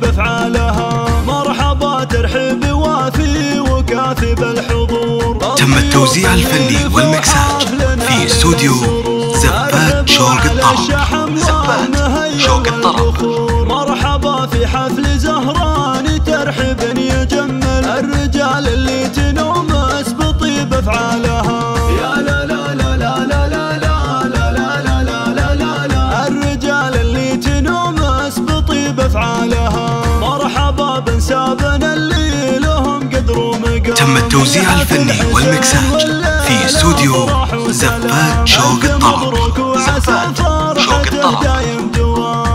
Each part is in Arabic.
بأفعالها. مرحبا ترحيب وافي وكافي بالحضور. تم التوزيع الفني والمكساج في استوديو زفات شوق الطرب. زفات شوق الطرب. مرحبا في حفل زهران ترحيب يجمل الرجال اللي تنومس بطيب افعالها. يا لا لا لا لا لا لا لا لا لا لا لا لا الرجال اللي تنومس بطيب افعالها. مرحبا بنسابنا اللي لهم قدر ومقام. تم التوزيع الفني والمكساج في استوديو زفات شوق الطرب. زفات شوق الطرب.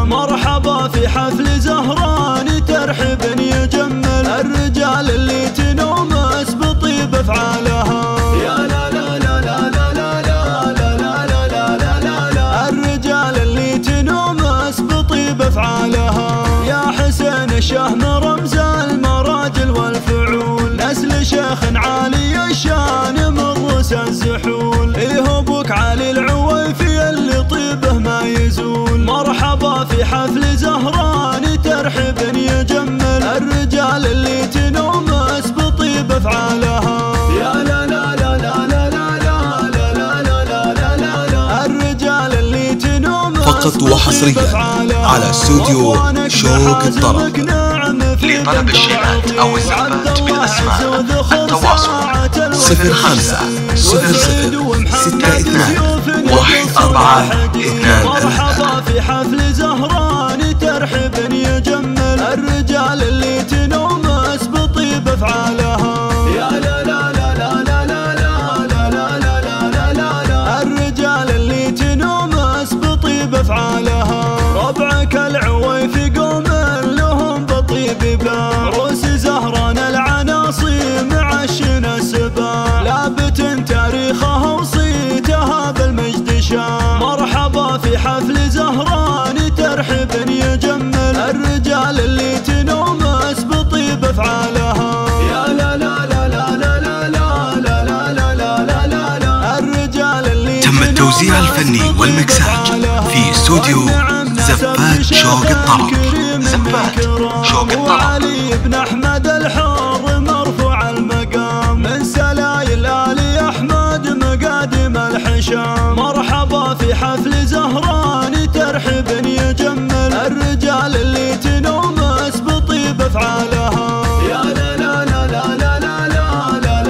مرحبا في حفل زهران ترحيب يجمل الرجال اللي تنومس بطيب افعالها. يا لا لا لا لا لا لا لا لا لا لا لا لا الرجال اللي تنومس بطيب افعالها. يا حسين الشهم رمز المراجل والفعول، نسل شيخ عالي الشان من رؤوس الزحول. إيه ابوك علي العويفي اللي طيبه ما يزول. مرحبا في حفل زهران ترحيب يجمل الرجال اللي تنومس بطيب افعالها. يا لا لا لا لا لا لا لا لا لا لا لا لا الرجال اللي تنومس فقط وحصريا على استوديو شوق الطرب. لطلب الشيئات أو الزفات بالأسماء التواصل 05 00 62 1423. مرحبا في حفل زهران ترحيب يجمل الرجال اللي تنومس بطيب افعالها. يا لا لا لا لا لا لا لا لا لا لا لا لا الرجال اللي تنومس بطيب افعالها. ربعك العويفي قوم لهم بطيب بعروس زهران العناصي معشن السبا. لابت تاريخها وصيتها بالمجد شام. مرحبا في حفل زهران ترحيب يجمل الرجال اللي تنومس بطيب افعالها. يا لا لا لا لا لا لا لا لا لا لا لا لا الرجال اللي تم التوزيع الفني والمكساج في استوديو زفات شوق الطرب. زفات شوق الطرب. علي بن احمد الحر مرفوع المقام من سلايل آل احمد مقادم الحشام. مرحبا في حفل زهران ترحيب يجمل الرجال اللي تنومس بطيب افعالها. يا لا لا لا لا لا لا لا لا لا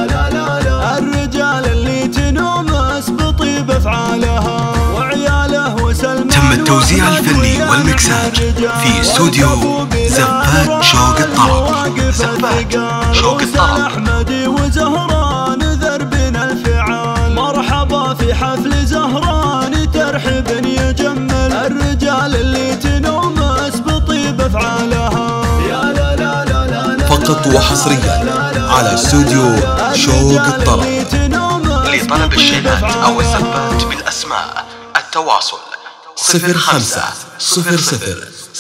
لا لا لا الرجال اللي تنومس بطيب افعالها. وعياله وسلمان. تم التوزيع الفني والمكساج في استوديو زفات شوق الطرب. زفات شوق الطرب. احمدي وزهران ذربين الفعال. مرحبا في حفل زهران ترحيب يجمل الرجال اللي تنومس بطيب افعالها. يا لا لا لا لا فقط وحصريا على استوديو شوق الطرب. لطلب الشيئات أو الزفات بالأسماء التواصل 05 00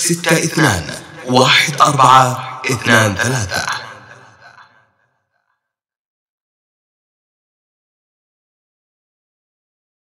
62 1423.